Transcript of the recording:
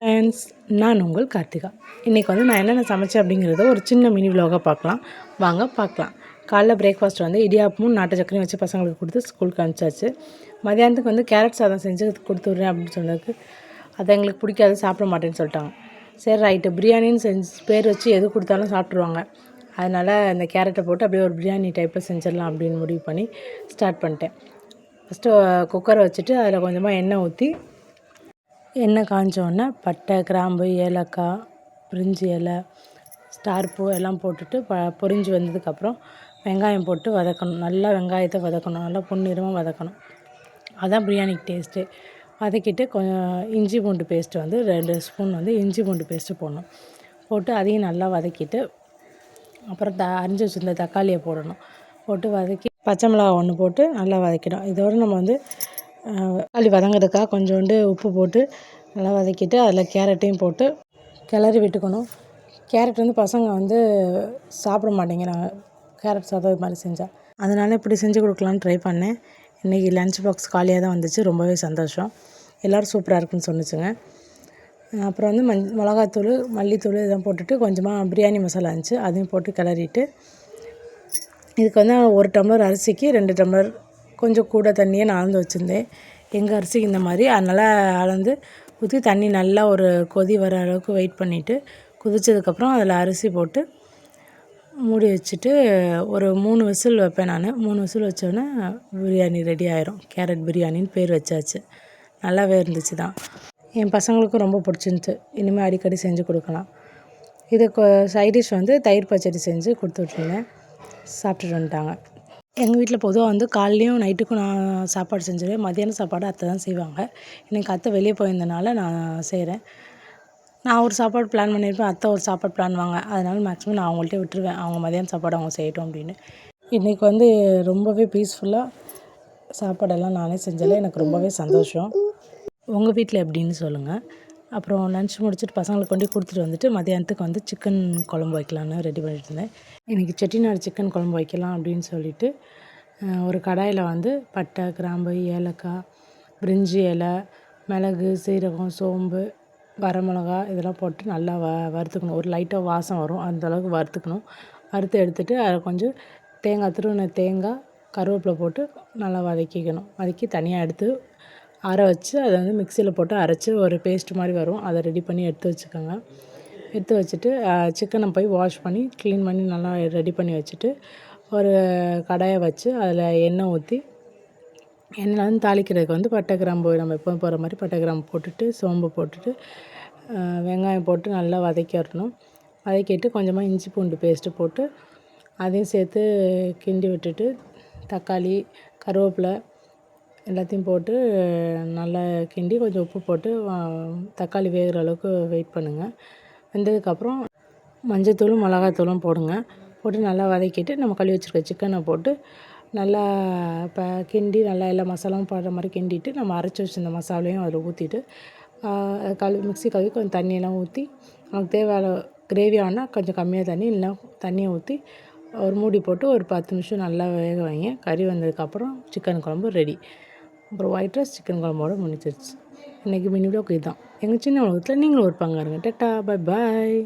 Friends, நான் உங்கள் கார்த்திகா. இன்றைக்கி நான் என்னென்ன சமைச்சேன் அப்படிங்கிறத ஒரு சின்ன மினி விலாகாக பார்க்கலாம். வாங்க பார்க்கலாம். காலைல பிரேக்ஃபாஸ்ட் இடியாப்பமும் நாட்டு சக்கரையும் வச்சு பசங்களுக்கு கொடுத்து ஸ்கூலுக்கு அனுப்பிச்சாச்சு. மதியானத்துக்கு கேரட் சாதம் செஞ்சு கொடுத்து விட்றேன் அப்படின்னு சொன்னதுக்கு அது எங்களுக்கு பிடிக்காது, சாப்பிட மாட்டேன்னு சொல்லிட்டாங்க. சரி ரைட்டு, பிரியாணின்னு செஞ்சு பேர் வச்சு எது கொடுத்தாலும் சாப்பிட்ருவாங்க. அதனால் அந்த கேரட்டை போட்டு அப்படியே ஒரு பிரியாணி டைப்பில் செஞ்சிடலாம் அப்படின்னு முடிவு பண்ணி ஸ்டார்ட் பண்ணிட்டேன். ஃபஸ்ட்டு குக்கரை வச்சுட்டு அதில் கொஞ்சமாக எண்ணெய் ஊற்றி எண்ணெய் காஞ்சோடனே பட்டை, கிராம்பு, ஏலக்காய், பிரிஞ்சி இலை, ஸ்டார் பூ எல்லாம் போட்டுட்டு பொரிஞ்சு வந்ததுக்கப்புறம் வெங்காயம் போட்டு வதக்கணும். நல்லா வெங்காயத்தை வதக்கணும், நல்லா பொன்னிறமாக வதக்கணும். அதுதான் பிரியாணிக்கு டேஸ்ட்டு. வதக்கிட்டு கொஞ்சம் இஞ்சி பூண்டு பேஸ்ட்டு 2 ஸ்பூன் இஞ்சி பூண்டு பேஸ்ட்டு போடணும். போட்டு அதையும் நல்லா வதக்கிட்டு அப்புறம் அரிஞ்சு வச்சுருந்த தக்காளியை போடணும். போட்டு வதக்கி பச்சை மிளகா 1 போட்டு நல்லா வதக்கிடும். இதோடு நம்ம தக்காளி வதங்கிறதுக்காக கொஞ்சோண்டு உப்பு போட்டு நல்லா வதக்கிட்டு அதில் கேரட்டையும் போட்டு கிளறி விட்டுக்கணும். கேரட் பசங்க சாப்பிட மாட்டேங்கிறாங்க, கேரட் சாதம் இது மாதிரி செஞ்சால். அதனால் இப்படி செஞ்சு கொடுக்கலான்னு ட்ரை பண்ணேன். இன்றைக்கி லன்ச் பாக்ஸ் காலியாக தான் வந்துச்சு. ரொம்பவே சந்தோஷம். எல்லோரும் சூப்பராக இருக்குன்னு சொன்னிச்சுங்க. அப்புறம் மிளகாத்தூள், மல்லித்தூள் இதெல்லாம் போட்டுட்டு கொஞ்சமாக பிரியாணி மசாலா இருந்துச்சு, அதையும் போட்டு கிளறிட்டு இதுக்கு 1 டம்ளர் அரிசிக்கு 2 டம்ளர் கொஞ்சம் கூட தண்ணியை நான் அளந்து வச்சுருந்தேன். எங்கள் அரிசிக்கு இந்த மாதிரி, அதனால் அளந்து ஊற்றி தண்ணி நல்லா ஒரு கொதி வர அளவுக்கு வெயிட் பண்ணிவிட்டு கொதித்ததுக்கப்புறம் அதில் அரிசி போட்டு மூடி வச்சுட்டு ஒரு 3 விசில் வைப்பேன் நான். 3 விசில் வச்சோடனே பிரியாணி ரெடி ஆயிரும். கேரட் பிரியாணின்னு பேர் வச்சாச்சு. நல்லாவே இருந்துச்சு தான். என் பசங்களுக்கும் ரொம்ப பிடிச்சிருந்துச்சு. இனிமேல் அடிக்கடி செஞ்சு கொடுக்கலாம். இதுக்கு சைட் டிஷ் தயிர் பச்சடி செஞ்சு கொடுத்துட்ருந்தேன். சாப்பிட்டுட்டு வந்துட்டாங்க. எங்கள் வீட்டில் பொதுவாக காலையிலையும் நைட்டுக்கும் நான் சாப்பாடு செஞ்சுருவேன். மதியானம் சாப்பாடு அத்தை தான் செய்வாங்க. இன்றைக்கி அத்தை வெளியே போயிருந்தனால நான் செய்கிறேன். நான் ஒரு சாப்பாடு பிளான் பண்ணியிருப்பேன், அத்தை ஒரு சாப்பாடு பிளான்வாங்க. அதனால் மேக்ஸிமம் நான் அவங்கள்ட்டே விட்டுருவேன், அவங்க மதியானம் சாப்பாடு அவங்க செய்யட்டும் அப்படின்னு. இன்றைக்கி ரொம்பவே பீஸ்ஃபுல்லாக சாப்பாடெல்லாம் நானே செஞ்சாலே எனக்கு ரொம்பவே சந்தோஷம். உங்கள் வீட்டில் எப்படின்னு சொல்லுங்கள். அப்புறம் லன்ச் முடிச்சுட்டு பசங்களுக்கு கொடுத்துட்டு வந்துட்டு மதியானத்துக்கு சிக்கன் குழம்பு வைக்கலான்னு ரெடி பண்ணிட்டு இருந்தேன். இன்றைக்கி செட்டிநாடு சிக்கன் குழம்பு வைக்கலாம் அப்படின்னு சொல்லிவிட்டு ஒரு கடாயில் பட்டை, கிராம்பு, ஏலக்காய், பிரிஞ்சி இலை, மிளகு, சீரகம், சோம்பு, வரமிளகா இதெல்லாம் போட்டு நல்லா வறுத்துக்கணும். ஒரு லைட்டாக வாசம் வரும், அந்தளவுக்கு வறுத்துக்கணும். வறுத்து எடுத்துகிட்டு அதில் கொஞ்சம் துருவின தேங்காய், கருவேப்பிலை போட்டு நல்லா வதக்கிக்கணும். வதக்கி தனியாக எடுத்து அரை வச்சு அதை மிக்சியில் போட்டு அரைச்சி ஒரு பேஸ்ட் மாதிரி வரும், அதை ரெடி பண்ணி எடுத்து வச்சுக்கோங்க. எடுத்து வச்சுட்டு சிக்கனை போய் வாஷ் பண்ணி க்ளீன் பண்ணி நல்லா ரெடி பண்ணி வச்சுட்டு ஒரு கடாயை வச்சு அதில் எண்ணெய் ஊற்றி எண்ணெய் தாளிக்கிறதுக்கு பட்டை, கிராம்பு நம்ம எப்போவும் போடுற மாதிரி பட்டை, கிராம்பு போட்டுட்டு சோம்பு போட்டுட்டு வெங்காயம் போட்டு நல்லா வதக்கிடணும். வதக்கிட்டு கொஞ்சமாக இஞ்சி பூண்டு பேஸ்ட்டு போட்டு அதையும் சேர்த்து கிண்டி விட்டுட்டு தக்காளி, கருவேப்பிலை எல்லாத்தையும் போட்டு நல்லா கிண்டி கொஞ்சம் உப்பு போட்டு தக்காளி வேகிற அளவுக்கு வெயிட் பண்ணுங்கள். வெந்ததுக்கப்புறம் மஞ்சத்தூளும் மிளகாத்தூளும் போடுங்க. போட்டு நல்லா வதக்கிட்டு நம்ம கழுவி வச்சுருக்க சிக்கனை போட்டு நல்லா கிண்டி நல்லா எல்லா மசாலாவும் படுற மாதிரி கிண்டிட்டு நம்ம அரைச்சி வச்சுருந்த மசாலையும் அதில் ஊற்றிட்டு மிக்ஸி கழுவி கொஞ்சம் தண்ணியெல்லாம் ஊற்றி நமக்கு தேவையான கிரேவி ஆனால் கொஞ்சம் கம்மியாக தண்ணி இல்லைனா தண்ணியை ஊற்றி ஒரு மூடி போட்டு ஒரு 10 நிமிஷம் நல்லா வேக வைங்க. கறி வந்ததுக்கப்புறம் சிக்கன் குழம்பு ரெடி. அப்புறம் ஒயிட் ரைஸ் சிக்கன் குழம்போட முடிஞ்சிருச்சு. இன்றைக்கி மினி விலாக் இதுதான். எங்கள் சின்ன உலகத்தில் நீங்களும் ஒரு பங்காருங்க. Tata, bye bye.